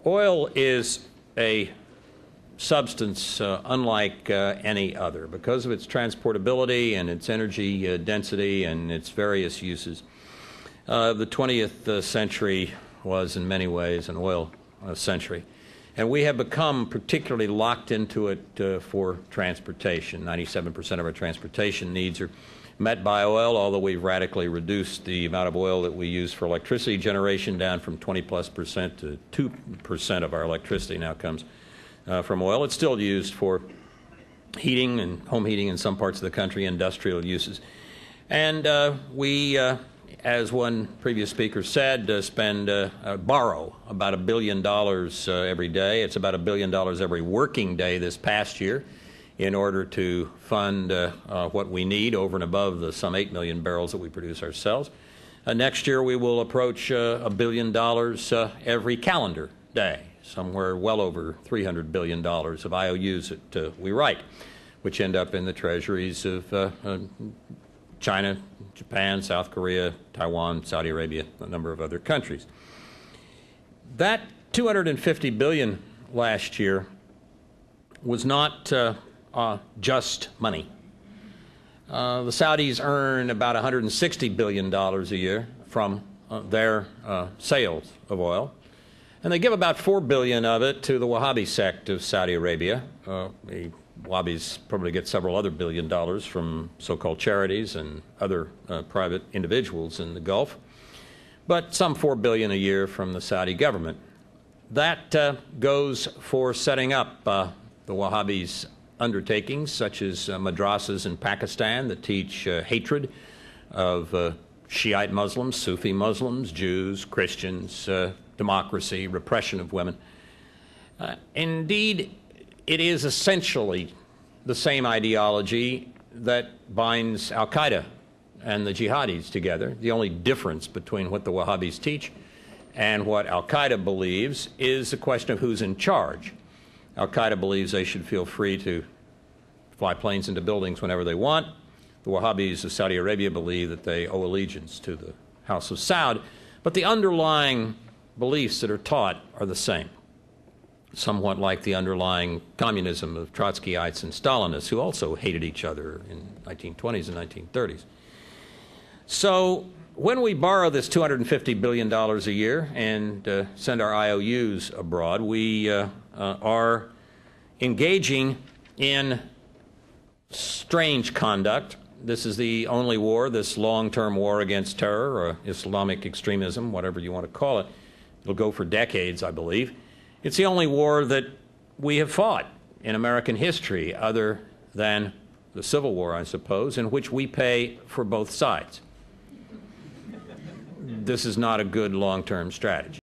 Oil is a substance unlike any other because of its transportability and its energy density and its various uses. The 20th century was in many ways an oil century. And we have become particularly locked into it for transportation. 97% of our transportation needs are met by oil, although we've radically reduced the amount of oil that we use for electricity generation down from 20+% to 2% of our electricity now comes from oil. It's still used for heating and home heating in some parts of the country, industrial uses. And we, as one previous speaker said, borrow about $1 billion every day. It's about $1 billion every working day this past year in order to fund what we need over and above the some 8 million barrels that we produce ourselves. Next year we will approach $1 billion every calendar day, somewhere well over $300 billion of IOUs that we write, which end up in the treasuries of China, Japan, South Korea, Taiwan, Saudi Arabia, a number of other countries. That $250 billion last year was not just money. The Saudis earn about $160 billion a year from their sales of oil, and they give about $4 billion of it to the Wahhabi sect of Saudi Arabia. The Wahhabis probably get several other $1 billion from so-called charities and other private individuals in the Gulf, but some $4 billion a year from the Saudi government. That goes for setting up the Wahhabis' undertakings, such as madrasas in Pakistan that teach hatred of Shiite Muslims, Sufi Muslims, Jews, Christians, democracy, repression of women. Indeed, it is essentially the same ideology that binds al-Qaeda and the jihadis together. The only difference between what the Wahhabis teach and what al-Qaeda believes is the question of who's in charge. Al-Qaeda believes they should feel free to fly planes into buildings whenever they want. The Wahhabis of Saudi Arabia believe that they owe allegiance to the House of Saud, but the underlying beliefs that are taught are the same, somewhat like the underlying communism of Trotskyites and Stalinists, who also hated each other in the 1920s and 1930s. So when we borrow this $250 billion a year and send our IOUs abroad, we are engaging in strange conduct. This is the only war, this long-term war against terror or Islamic extremism, whatever you want to call it. It'll go for decades, I believe. It's the only war that we have fought in American history, other than the Civil War, I suppose, in which we pay for both sides. This is not a good long-term strategy.